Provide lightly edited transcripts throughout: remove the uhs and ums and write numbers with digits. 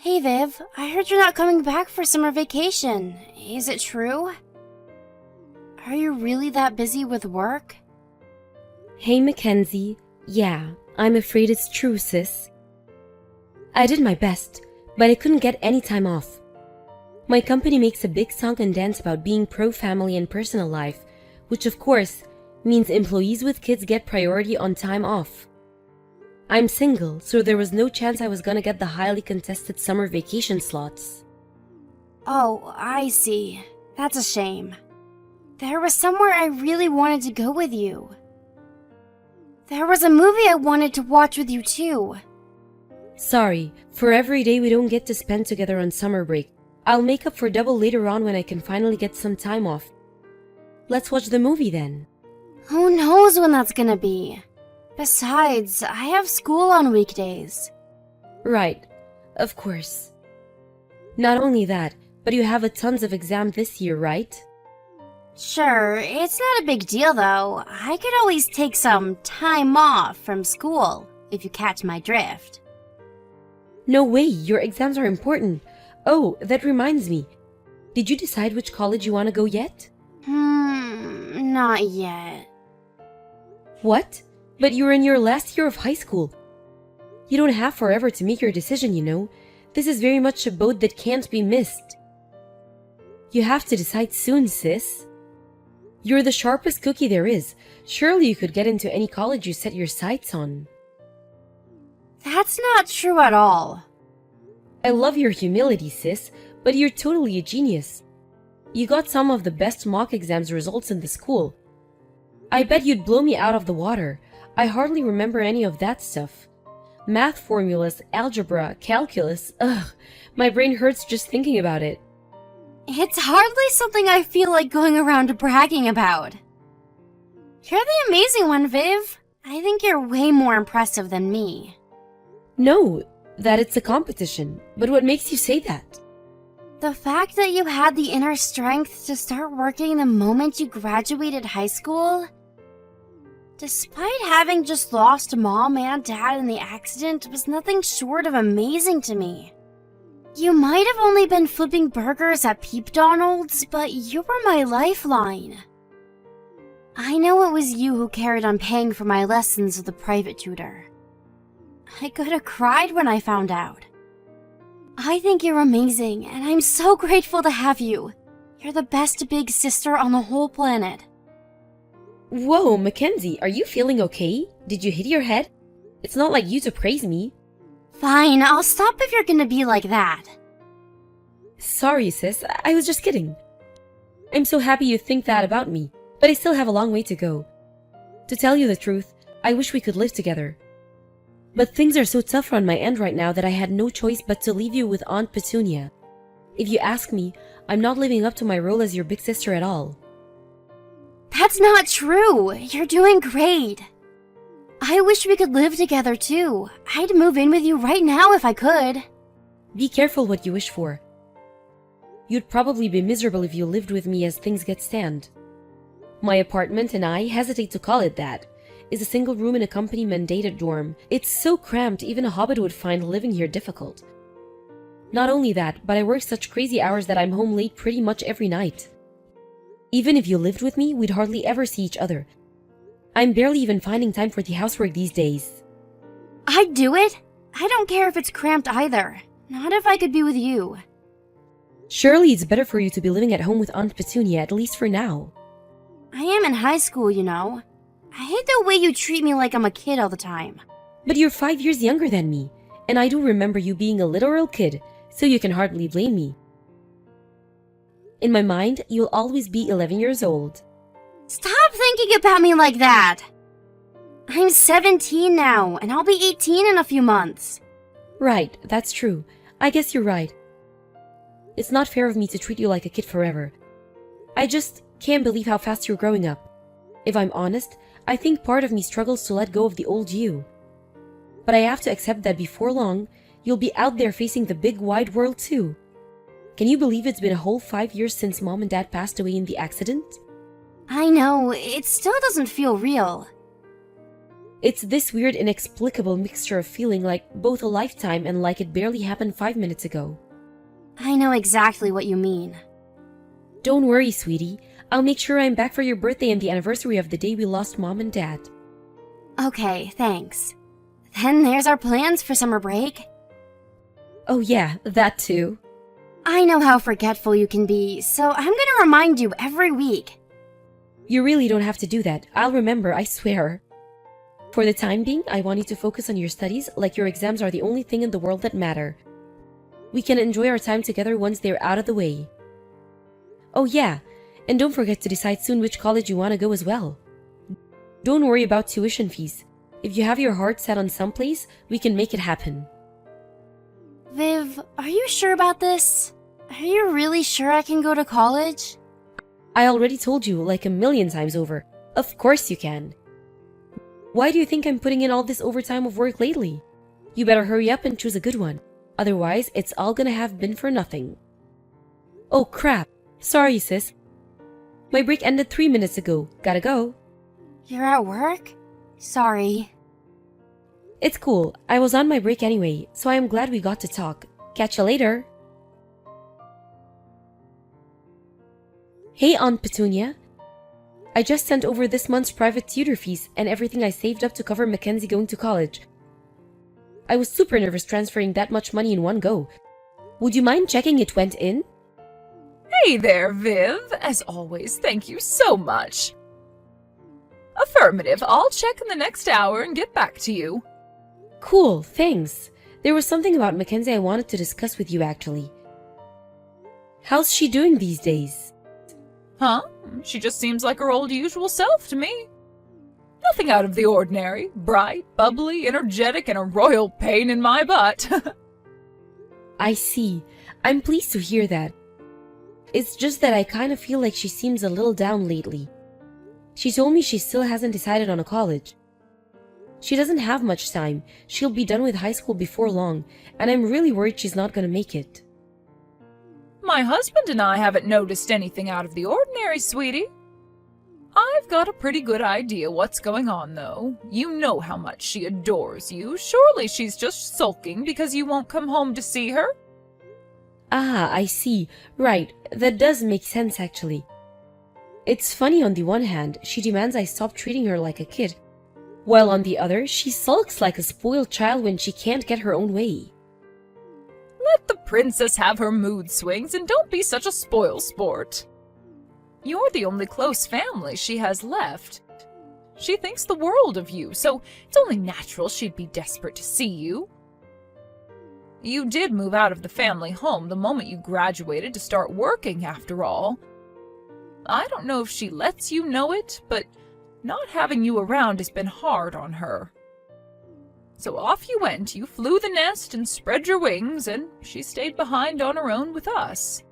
Hey Viv, I heard you're not coming back for summer vacation. Is it true? Are you really that busy with work? Hey Mackenzie, yeah, I'm afraid it's true, sis. I did my best, but I couldn't get any time off. My company makes a big song and dance about being pro-family and personal life, which of course means employees with kids get priority on time off. I'm single, so there was no chance I was gonna get the highly contested summer vacation slots. Oh, I see. That's a shame. There was somewhere I really wanted to go with you. There was a movie I wanted to watch with you too. Sorry, for every day we don't get to spend together on summer break. I'll make up for double later on when I can finally get some time off. Let's watch the movie then. Who knows when that's gonna be? Besides, I have school on weekdays. Right, of course. Not only that, but you have a tons of exams this year, right? Sure, it's not a big deal though. I could always take some time off from school, if you catch my drift. No way, your exams are important. Oh, that reminds me. Did you decide which college you want to go yet? Not yet. What? But you're in your last year of high school. You don't have forever to make your decision, you know. This is very much a boat that can't be missed. You have to decide soon, sis. You're the sharpest cookie there is. Surely you could get into any college you set your sights on. That's not true at all. I love your humility, sis, but you're totally a genius. You got some of the best mock exams results in the school. I bet you'd blow me out of the water. I hardly remember any of that stuff. Math formulas, algebra, calculus, ugh, my brain hurts just thinking about it. It's hardly something I feel like going around bragging about. You're the amazing one, Viv. I think you're way more impressive than me. No, that it's a competition, but what makes you say that? The fact that you had the inner strength to start working the moment you graduated high school. Despite having just lost mom and dad in the accident, was nothing short of amazing to me. You might have only been flipping burgers at Peep Donald's, but you were my lifeline. I know it was you who carried on paying for my lessons with the private tutor. I could have cried when I found out. I think you're amazing, and I'm so grateful to have you. You're the best big sister on the whole planet. Whoa, Mackenzie, are you feeling okay? Did you hit your head? It's not like you to praise me. Fine, I'll stop if you're gonna be like that. Sorry, sis, I was just kidding. I'm so happy you think that about me, but I still have a long way to go. To tell you the truth, I wish we could live together. But things are so tough on my end right now that I had no choice but to leave you with Aunt Petunia. If you ask me, I'm not living up to my role as your big sister at all. That's not true. You're doing great. I wish we could live together too. I'd move in with you right now if I could. Be careful what you wish for. You'd probably be miserable if you lived with me as things get stand. My apartment, and I hesitate to call it that, is a single room in a company-mandated dorm. It's so cramped even a hobbit would find living here difficult. Not only that, but I work such crazy hours that I'm home late pretty much every night. Even if you lived with me, we'd hardly ever see each other. I'm barely even finding time for the housework these days. I'd do it. I don't care if it's cramped either. Not if I could be with you. Surely it's better for you to be living at home with Aunt Petunia, at least for now. I am in high school, you know. I hate the way you treat me like I'm a kid all the time. But you're 5 years younger than me, and I do remember you being a literal kid, so you can hardly blame me. In my mind, you'll always be 11 years old. Stop thinking about me like that! I'm 17 now, and I'll be 18 in a few months. Right, that's true. I guess you're right. It's not fair of me to treat you like a kid forever. I just can't believe how fast you're growing up. If I'm honest, I think part of me struggles to let go of the old you. But I have to accept that before long, you'll be out there facing the big wide world too. Can you believe it's been a whole 5 years since Mom and Dad passed away in the accident? I know, it still doesn't feel real. It's this weird, inexplicable mixture of feeling like both a lifetime and like it barely happened 5 minutes ago. I know exactly what you mean. Don't worry, sweetie. I'll make sure I'm back for your birthday and the anniversary of the day we lost Mom and Dad. Okay, thanks. Then there's our plans for summer break. Oh yeah, that too. I know how forgetful you can be, so I'm gonna remind you every week. You really don't have to do that. I'll remember, I swear. For the time being, I want you to focus on your studies like your exams are the only thing in the world that matter. We can enjoy our time together once they're out of the way. Oh yeah, and don't forget to decide soon which college you want to go as well. Don't worry about tuition fees. If you have your heart set on someplace, we can make it happen. Viv, are you sure about this? Are you really sure I can go to college? I already told you like a million times over. Of course you can. Why do you think I'm putting in all this overtime of work lately? You better hurry up and choose a good one. Otherwise, it's all gonna have been for nothing. Oh crap. Sorry, sis. My break ended 3 minutes ago. Gotta go. You're at work? Sorry. It's cool. I was on my break anyway, so I am glad we got to talk. Catch you later. Hey, Aunt Petunia. I just sent over this month's private tutor fees and everything I saved up to cover Mackenzie going to college. I was super nervous transferring that much money in one go. Would you mind checking it went in? Hey there, Viv. As always, thank you so much. Affirmative. I'll check in the next hour and get back to you. Cool, thanks. There was something about Mackenzie I wanted to discuss with you actually. How's she doing these days? Huh? She just seems like her old usual self to me. Nothing out of the ordinary. Bright, bubbly, energetic, and a royal pain in my butt. I see. I'm pleased to hear that. It's just that I kind of feel like she seems a little down lately. She told me she still hasn't decided on a college. She doesn't have much time. She'll be done with high school before long, and I'm really worried she's not gonna make it. My husband and I haven't noticed anything out of the ordinary, sweetie. I've got a pretty good idea what's going on, though. You know how much she adores you. Surely she's just sulking because you won't come home to see her? Ah, I see. Right, that does make sense actually. It's funny on the one hand, she demands I stop treating her like a kid, while on the other, she sulks like a spoiled child when she can't get her own way. Let the princess have her mood swings and don't be such a spoil sport. You're the only close family she has left. She thinks the world of you, so it's only natural she'd be desperate to see you. You did move out of the family home the moment you graduated to start working, after all. I don't know if she lets you know it, but not having you around has been hard on her. So off you went, you flew the nest and spread your wings, and she stayed behind on her own with us.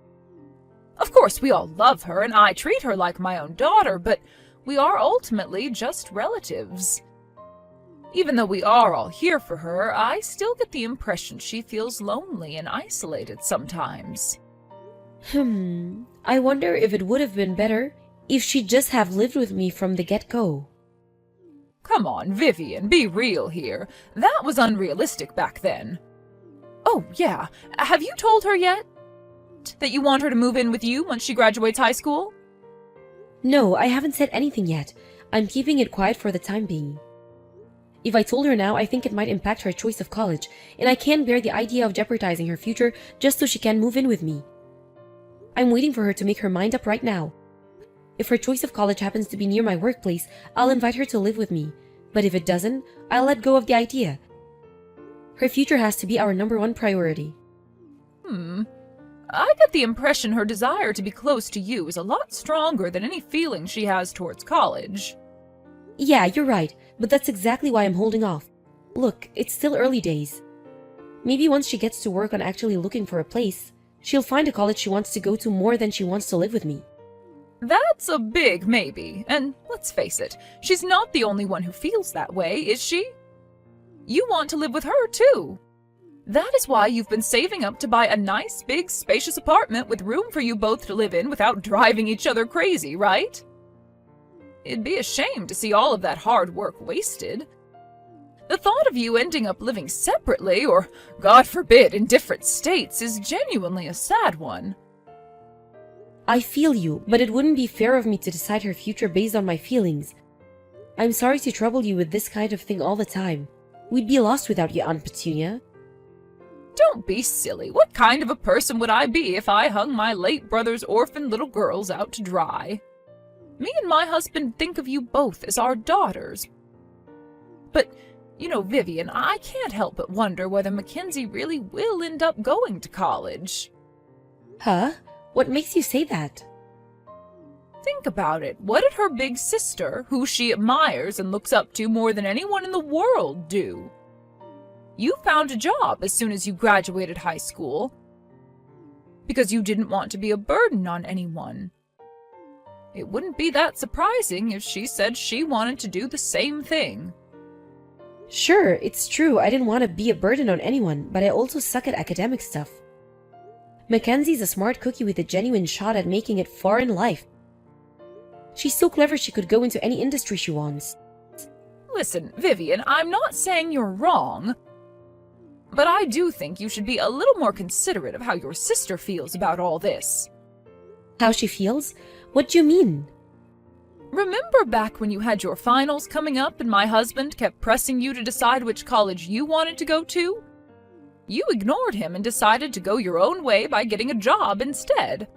Of course, we all love her, and I treat her like my own daughter, but we are ultimately just relatives. Even though we are all here for her, I still get the impression she feels lonely and isolated sometimes. I wonder if it would have been better if she'd just have lived with me from the get-go. Come on, Vivian, be real here. That was unrealistic back then. Oh, yeah. Have you told her yet? That you want her to move in with you once she graduates high school? No, I haven't said anything yet. I'm keeping it quiet for the time being. If I told her now, I think it might impact her choice of college, and I can't bear the idea of jeopardizing her future just so she can move in with me. I'm waiting for her to make her mind up right now. If her choice of college happens to be near my workplace, I'll invite her to live with me. But if it doesn't, I'll let go of the idea. Her future has to be our #1 priority. I get the impression her desire to be close to you is a lot stronger than any feeling she has towards college. Yeah, you're right, but that's exactly why I'm holding off. Look, it's still early days. Maybe once she gets to work on actually looking for a place, she'll find a college she wants to go to more than she wants to live with me. That's a big maybe, and let's face it, she's not the only one who feels that way, is she? You want to live with her, too. That is why you've been saving up to buy a nice, big, spacious apartment with room for you both to live in without driving each other crazy, right? It'd be a shame to see all of that hard work wasted. The thought of you ending up living separately, or, God forbid, in different states, is genuinely a sad one. I feel you, but it wouldn't be fair of me to decide her future based on my feelings. I'm sorry to trouble you with this kind of thing all the time. We'd be lost without you, Aunt Petunia. Don't be silly. What kind of a person would I be if I hung my late brother's orphaned little girls out to dry? Me and my husband think of you both as our daughters. But, you know, Vivian, I can't help but wonder whether Mackenzie really will end up going to college. Huh? What makes you say that? Think about it. What did her big sister, who she admires and looks up to more than anyone in the world, do? You found a job as soon as you graduated high school because you didn't want to be a burden on anyone. It wouldn't be that surprising if she said she wanted to do the same thing. Sure, it's true I didn't want to be a burden on anyone, but I also suck at academic stuff. Mackenzie's a smart cookie with a genuine shot at making it far in life. She's so clever she could go into any industry she wants. Listen, Vivian, I'm not saying you're wrong, but I do think you should be a little more considerate of how your sister feels about all this. How she feels? What do you mean? Remember back when you had your finals coming up and my husband kept pressing you to decide which college you wanted to go to? You ignored him and decided to go your own way by getting a job instead.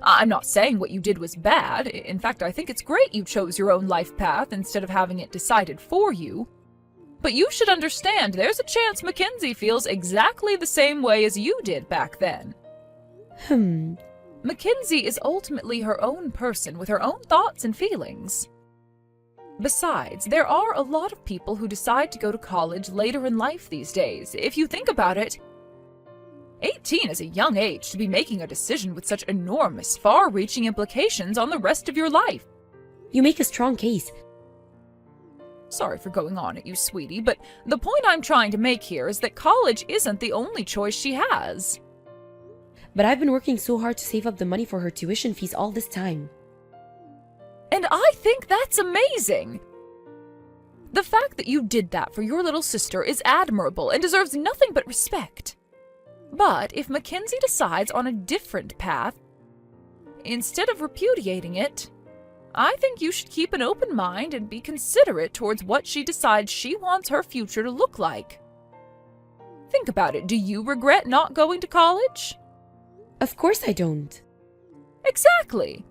I'm not saying what you did was bad. In fact, I think it's great you chose your own life path instead of having it decided for you. But you should understand there's a chance Mackenzie feels exactly the same way as you did back then. Mackenzie is ultimately her own person with her own thoughts and feelings. Besides, there are a lot of people who decide to go to college later in life these days. If you think about it, 18 is a young age to be making a decision with such enormous, far-reaching implications on the rest of your life. You make a strong case. Sorry for going on at you, sweetie, but the point I'm trying to make here is that college isn't the only choice she has. But I've been working so hard to save up the money for her tuition fees all this time. And I think that's amazing! The fact that you did that for your little sister is admirable and deserves nothing but respect. But if Mackenzie decides on a different path, instead of repudiating it, I think you should keep an open mind and be considerate towards what she decides she wants her future to look like. Think about it. Do you regret not going to college? Of course I don't. Exactly.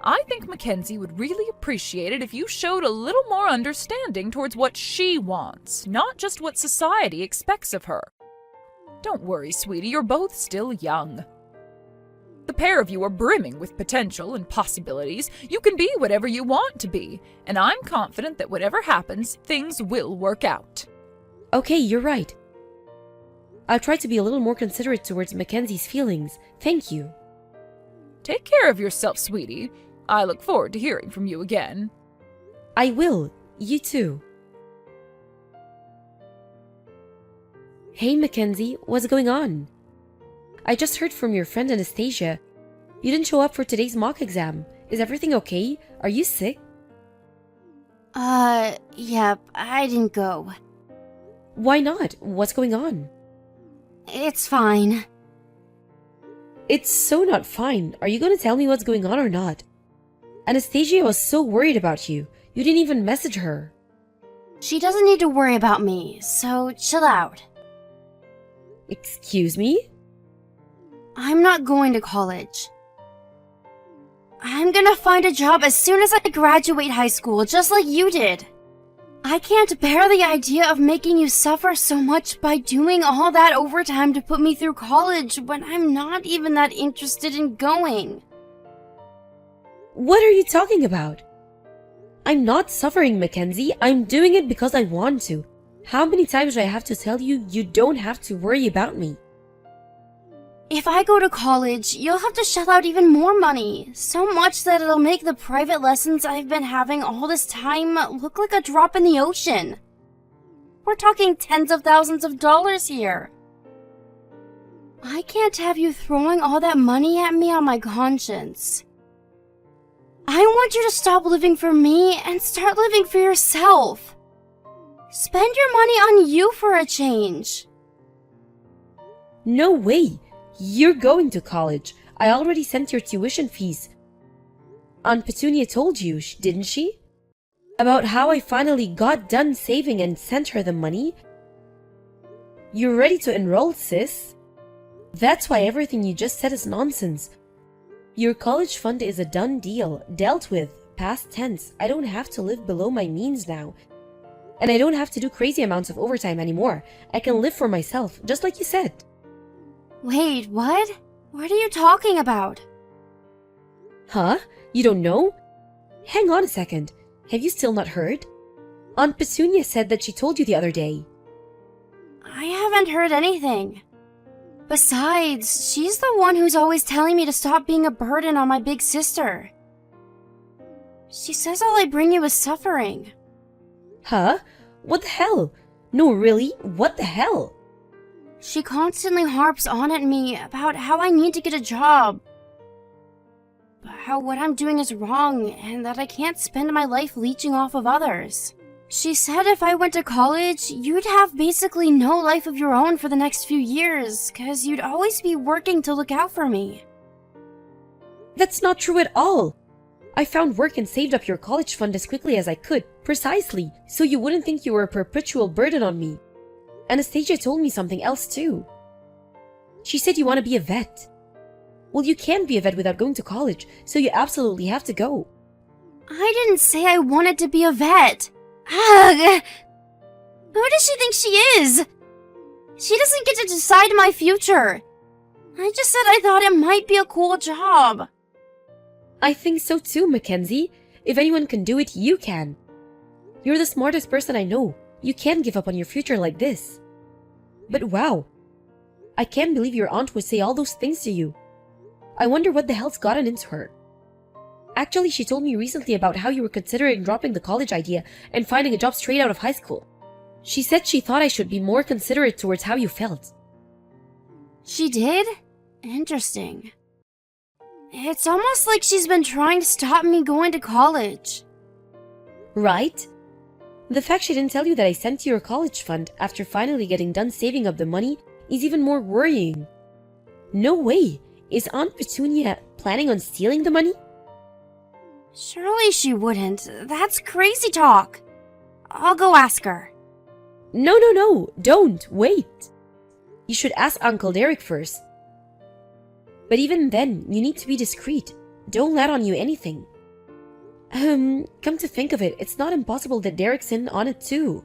I think Mackenzie would really appreciate it if you showed a little more understanding towards what she wants, not just what society expects of her. Don't worry, sweetie, you're both still young. The pair of you are brimming with potential and possibilities. You can be whatever you want to be, and I'm confident that whatever happens, things will work out. Okay, you're right. I'll try to be a little more considerate towards Mackenzie's feelings. Thank you. Take care of yourself, sweetie. I look forward to hearing from you again. I will. You too. Hey, Mackenzie, what's going on? I just heard from your friend Anastasia. You didn't show up for today's mock exam. Is everything okay? Are you sick? Yep, I didn't go. Why not? What's going on? It's fine. It's so not fine. Are you going to tell me what's going on or not? Anastasia was so worried about you. You didn't even message her. She doesn't need to worry about me, so chill out. Excuse me? I'm not going to college. I'm gonna find a job as soon as I graduate high school, just like you did. I can't bear the idea of making you suffer so much by doing all that overtime to put me through college when I'm not even that interested in going. What are you talking about? I'm not suffering, Mackenzie. I'm doing it because I want to. How many times do I have to tell you, you don't have to worry about me? If I go to college, you'll have to shell out even more money. So much that it'll make the private lessons I've been having all this time look like a drop in the ocean. We're talking tens of thousands of dollars here. I can't have you throwing all that money at me on my conscience. I want you to stop living for me and start living for yourself. Spend your money on you for a change. No way! You're going to college. I already sent your tuition fees. Aunt Petunia told you, didn't she? About how I finally got done saving and sent her the money? You're ready to enroll, sis. That's why everything you just said is nonsense. Your college fund is a done deal, dealt with, past tense. I don't have to live below my means now. And I don't have to do crazy amounts of overtime anymore. I can live for myself, just like you said. Wait, what? What are you talking about? Huh? You don't know? Hang on a second. Have you still not heard? Aunt Petunia said that she told you the other day. I haven't heard anything. Besides, she's the one who's always telling me to stop being a burden on my big sister. She says all I bring you is suffering. Huh? What the hell? No, really? What the hell? She constantly harps on at me about how I need to get a job. How what I'm doing is wrong and that I can't spend my life leeching off of others. She said if I went to college, you'd have basically no life of your own for the next few years, 'cause you'd always be working to look out for me. That's not true at all. I found work and saved up your college fund as quickly as I could, precisely, so you wouldn't think you were a perpetual burden on me. Anastasia told me something else too. She said you want to be a vet. Well, you can't be a vet without going to college, so you absolutely have to go. I didn't say I wanted to be a vet. Ugh! Who does she think she is? She doesn't get to decide my future. I just said I thought it might be a cool job. I think so too, Mackenzie. If anyone can do it, you can. You're the smartest person I know. You can't give up on your future like this. But wow, I can't believe your aunt would say all those things to you. I wonder what the hell's gotten into her. Actually, she told me recently about how you were considering dropping the college idea and finding a job straight out of high school. She said she thought I should be more considerate towards how you felt. She did? Interesting. It's almost like she's been trying to stop me going to college. Right? The fact she didn't tell you that I sent you your college fund after finally getting done saving up the money is even more worrying. No way! Is Aunt Petunia planning on stealing the money? Surely she wouldn't. That's crazy talk. I'll go ask her. No, don't, wait. You should ask Uncle Derek first. But even then, you need to be discreet. Don't let on you anything. Come to think of it, it's not impossible that Derek's in on it too.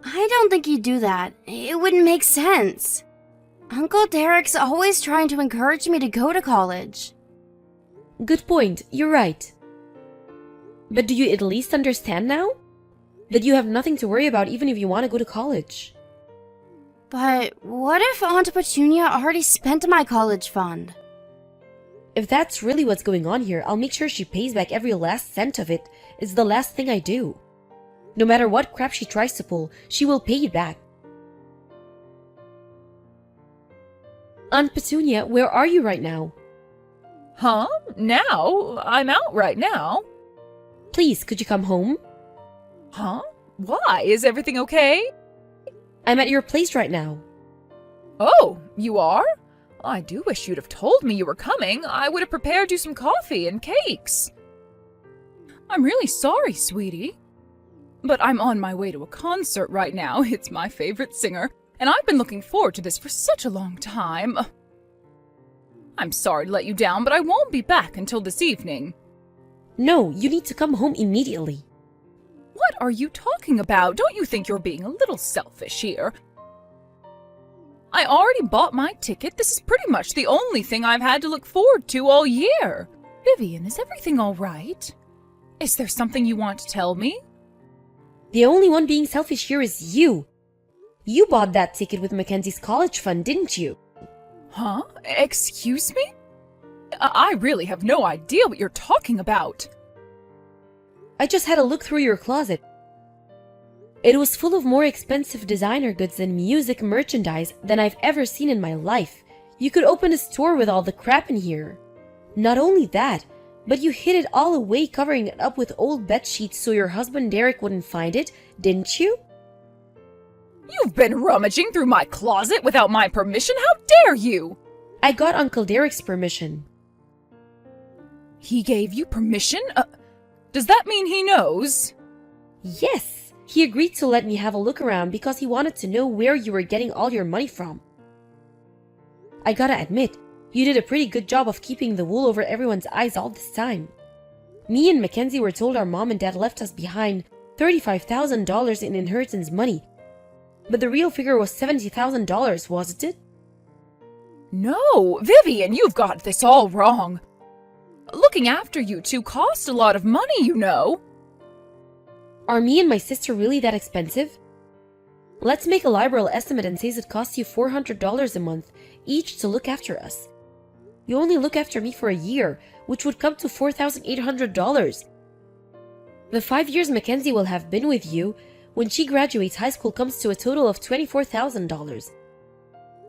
I don't think he'd do that. It wouldn't make sense. Uncle Derek's always trying to encourage me to go to college. Good point, you're right. But do you at least understand now? That you have nothing to worry about even if you want to go to college. But what if Aunt Petunia already spent my college fund? If that's really what's going on here, I'll make sure she pays back every last cent of it. It's the last thing I do. No matter what crap she tries to pull, she will pay it back. Aunt Petunia, where are you right now? Huh? Now? I'm out right now. Please, could you come home? Huh? Why? Is everything okay? I'm at your place right now. Oh, you are? I do wish you'd have told me you were coming. I would have prepared you some coffee and cakes. I'm really sorry, sweetie. But I'm on my way to a concert right now. It's my favorite singer, and I've been looking forward to this for such a long time. I'm sorry to let you down, but I won't be back until this evening. No, you need to come home immediately. What are you talking about? Don't you think you're being a little selfish here? I already bought my ticket. This is pretty much the only thing I've had to look forward to all year. Vivian, is everything all right? Is there something you want to tell me? The only one being selfish here is you. You bought that ticket with Mackenzie's college fund, didn't you? Huh? Excuse me? I really have no idea what you're talking about. I just had a look through your closet. It was full of more expensive designer goods and music merchandise than I've ever seen in my life. You could open a store with all the crap in here. Not only that, But you hid it all away, covering it up with old bed sheets so your husband Derek wouldn't find it, didn't you? You've been rummaging through my closet without my permission? How dare you? I got Uncle Derek's permission. He gave you permission? Does that mean he knows? Yes, he agreed to let me have a look around because he wanted to know where you were getting all your money from. I gotta admit, you did a pretty good job of keeping the wool over everyone's eyes all this time. Me and Mackenzie were told our mom and dad left us behind $35,000 in inheritance money, but the real figure was $70,000, wasn't it? No, Vivian, you've got this all wrong. Looking after you two cost a lot of money, you know. Are me and my sister really that expensive? Let's make a liberal estimate and say it costs you $400 a month each to look after us. You only look after me for a year, which would come to $4,800. The 5 years Mackenzie will have been with you, when she graduates high school, comes to a total of $24,000.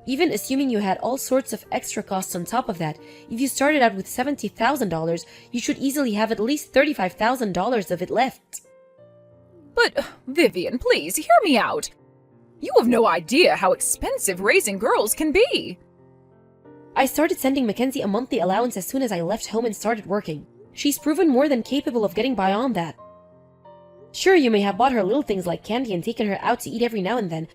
Even assuming you had all sorts of extra costs on top of that, if you started out with $70,000, you should easily have at least $35,000 of it left. But, Vivian, please, hear me out. You have no idea how expensive raising girls can be. I started sending Mackenzie a monthly allowance as soon as I left home and started working. She's proven more than capable of getting by on that. Sure, you may have bought her little things like candy and taken her out to eat every now and then,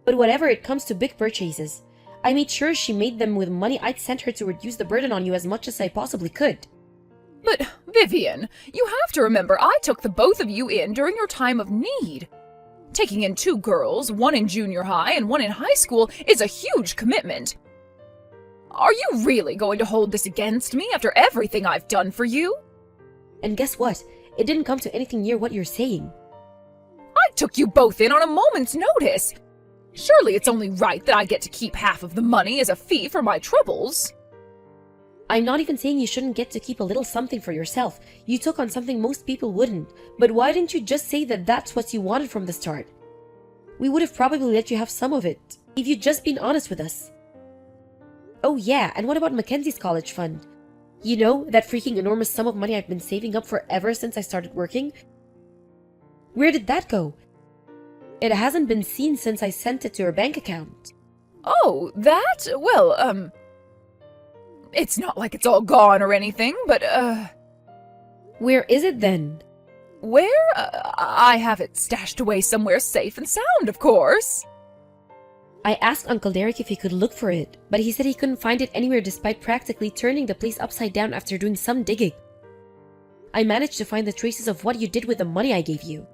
but whenever it comes to big purchases, I made sure she made them with money I'd sent her to reduce the burden on you as much as I possibly could. But, Vivian, you have to remember I took the both of you in during your time of need. Taking in 2 girls, one in junior high and one in high school, is a huge commitment. Are you really going to hold this against me after everything I've done for you? And guess what? It didn't come to anything near what you're saying. I took you both in on a moment's notice. Surely it's only right that I get to keep half of the money as a fee for my troubles. I'm not even saying you shouldn't get to keep a little something for yourself. You took on something most people wouldn't. But why didn't you just say that that's what you wanted from the start? We would have probably let you have some of it, if you'd just been honest with us. Oh yeah, and what about Mackenzie's college fund? You know, that freaking enormous sum of money I've been saving up for ever since I started working? Where did that go? It hasn't been seen since I sent it to her bank account. Oh, that? Well, it's not like it's all gone or anything, but, Where is it then? where? I have it stashed away somewhere safe and sound, of course. I asked Uncle Derek if he could look for it, but he said he couldn't find it anywhere despite practically turning the place upside down after doing some digging. I managed to find the traces of what you did with the money I gave you.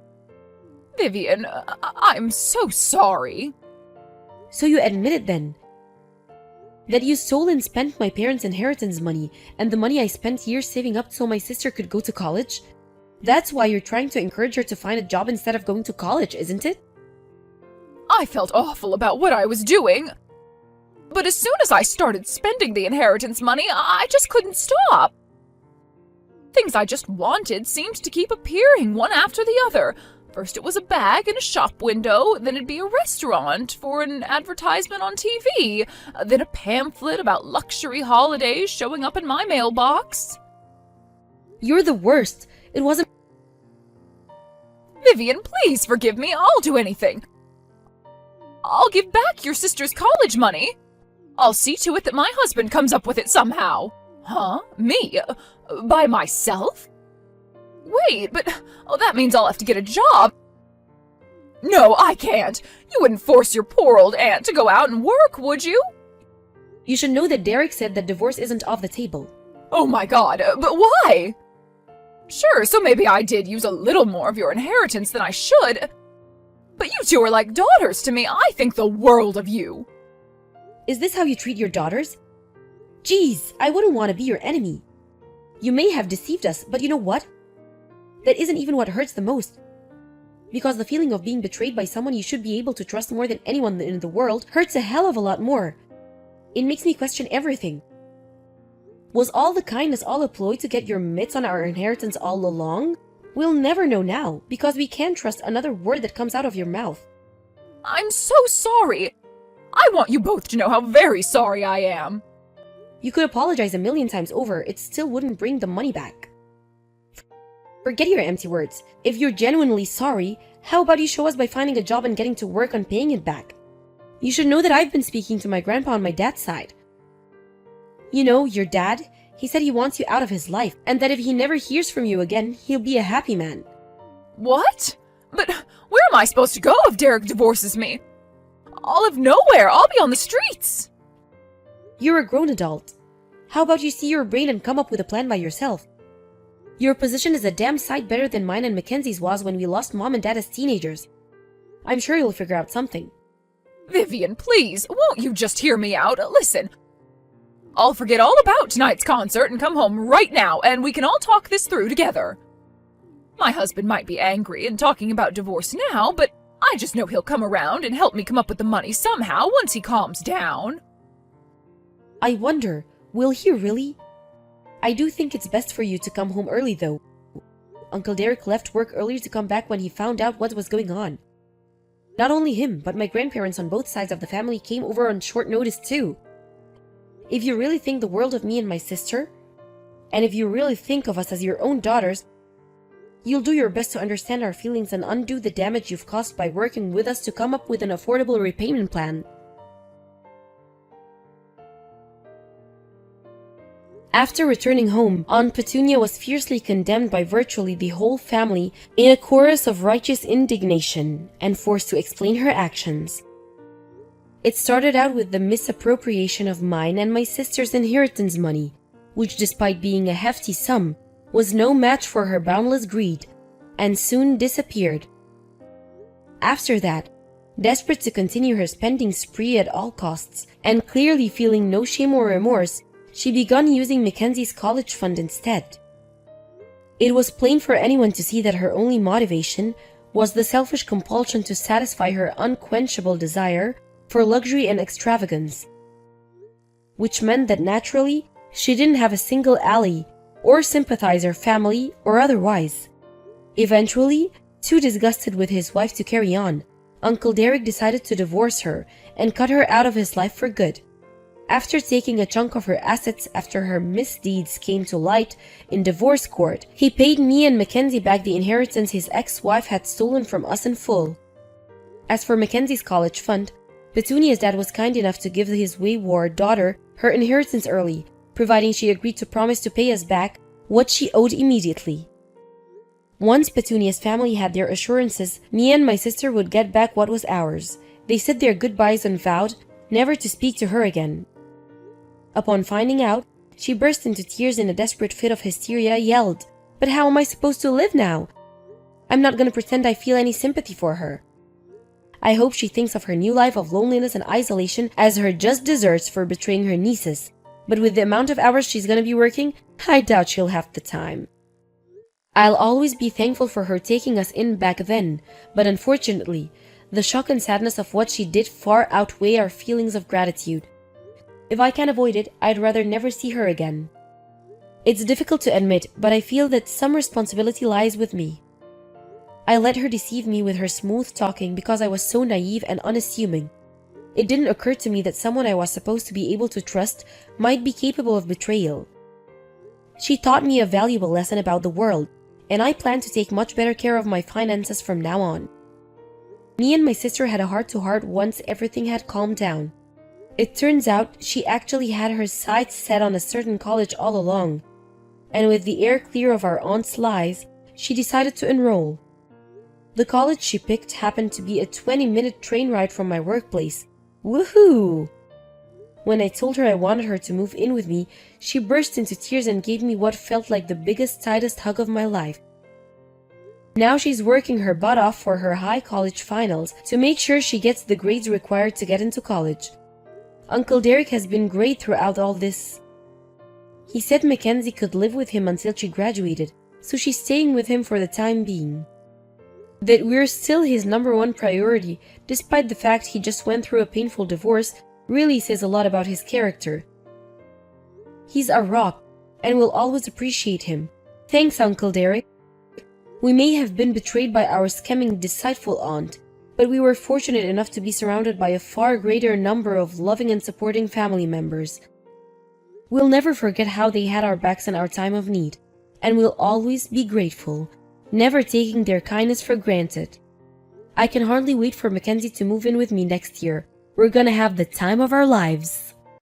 Vivian, I'm so sorry. So you admit it then? That you stole and spent my parents' inheritance money and the money I spent years saving up so my sister could go to college? That's why you're trying to encourage her to find a job instead of going to college, isn't it? I felt awful about what I was doing. But as soon as I started spending the inheritance money, I just couldn't stop. Things I just wanted seemed to keep appearing one after the other. First it was a bag in a shop window, then it'd be a restaurant for an advertisement on TV, then a pamphlet about luxury holidays showing up in my mailbox. You're the worst. It wasn't. Vivian, please forgive me. I'll do anything. I'll give back your sister's college money. I'll see to it that my husband comes up with it somehow. Huh? Me? By myself? Wait, but that means I'll have to get a job. No, I can't. You wouldn't force your poor old aunt to go out and work, would you? You should know that Derek said that divorce isn't off the table. Oh my God, but why? Sure, so maybe I did use a little more of your inheritance than I should. But you two are like daughters to me. I think the world of you. Is this how you treat your daughters? Geez, I wouldn't want to be your enemy. You may have deceived us, but you know what? That isn't even what hurts the most. Because the feeling of being betrayed by someone you should be able to trust more than anyone in the world hurts a hell of a lot more. It makes me question everything. Was all the kindness all a ploy to get your mitts on our inheritance all along? We'll never know now, because we can't trust another word that comes out of your mouth. I'm so sorry. I want you both to know how very sorry I am. You could apologize a million times over, it still wouldn't bring the money back. Forget your empty words. If you're genuinely sorry, how about you show us by finding a job and getting to work on paying it back? You should know that I've been speaking to my grandpa on my dad's side. You know, your dad, he said he wants you out of his life, and that if he never hears from you again, he'll be a happy man. What? But where am I supposed to go if Derek divorces me? I'll live nowhere. I'll be on the streets. You're a grown adult. How about you see your brain and come up with a plan by yourself? Your position is a damn sight better than mine and Mackenzie's was when we lost Mom and Dad as teenagers. I'm sure you'll figure out something. Vivian, please, won't you just hear me out? Listen, I'll forget all about tonight's concert and come home right now, and we can all talk this through together. My husband might be angry and talking about divorce now, but I just know he'll come around and help me come up with the money somehow once he calms down. I wonder, will he really? I do think it's best for you to come home early, though. Uncle Derek left work early to come back when he found out what was going on. Not only him, but my grandparents on both sides of the family came over on short notice, too. If you really think the world of me and my sister, and if you really think of us as your own daughters, you'll do your best to understand our feelings and undo the damage you've caused by working with us to come up with an affordable repayment plan. After returning home, Aunt Petunia was fiercely condemned by virtually the whole family in a chorus of righteous indignation and forced to explain her actions. It started out with the misappropriation of mine and my sister's inheritance money, which despite being a hefty sum, was no match for her boundless greed, and soon disappeared. After that, desperate to continue her spending spree at all costs, and clearly feeling no shame or remorse, she began using Mackenzie's college fund instead. It was plain for anyone to see that her only motivation was the selfish compulsion to satisfy her unquenchable desire for luxury and extravagance, which meant that naturally, she didn't have a single ally or sympathizer, family or otherwise. Eventually, too disgusted with his wife to carry on, Uncle Derek decided to divorce her and cut her out of his life for good. After taking a chunk of her assets after her misdeeds came to light in divorce court, he paid me and Mackenzie back the inheritance his ex-wife had stolen from us in full. As for Mackenzie's college fund, Petunia's dad was kind enough to give his wayward daughter her inheritance early, providing she agreed to promise to pay us back what she owed immediately. Once Petunia's family had their assurances, me and my sister would get back what was ours. They said their goodbyes and vowed never to speak to her again. Upon finding out, she burst into tears in a desperate fit of hysteria, yelled, "But how am I supposed to live now? I'm not gonna pretend I feel any sympathy for her. I hope she thinks of her new life of loneliness and isolation as her just deserts for betraying her nieces. But with the amount of hours she's gonna be working, I doubt she'll have the time." I'll always be thankful for her taking us in back then, but unfortunately, the shock and sadness of what she did far outweigh our feelings of gratitude. If I can avoid it, I'd rather never see her again. It's difficult to admit, but I feel that some responsibility lies with me. I let her deceive me with her smooth talking because I was so naive and unassuming. It didn't occur to me that someone I was supposed to be able to trust might be capable of betrayal. She taught me a valuable lesson about the world, and I plan to take much better care of my finances from now on. Me and my sister had a heart-to-heart once everything had calmed down. It turns out she actually had her sights set on a certain college all along, and with the air clear of our aunt's lies, she decided to enroll. The college she picked happened to be a 20-minute train ride from my workplace. Woohoo! When I told her I wanted her to move in with me, she burst into tears and gave me what felt like the biggest, tightest hug of my life. Now she's working her butt off for her high college finals to make sure she gets the grades required to get into college. Uncle Derek has been great throughout all this. He said Mackenzie could live with him until she graduated, so she's staying with him for the time being. That we're still his #1 priority, despite the fact he just went through a painful divorce, really says a lot about his character. He's a rock, and we'll always appreciate him. Thanks, Uncle Derek. We may have been betrayed by our scheming, deceitful aunt, but we were fortunate enough to be surrounded by a far greater number of loving and supporting family members. We'll never forget how they had our backs in our time of need, and we'll always be grateful, never taking their kindness for granted. I can hardly wait for Mackenzie to move in with me next year. We're gonna have the time of our lives.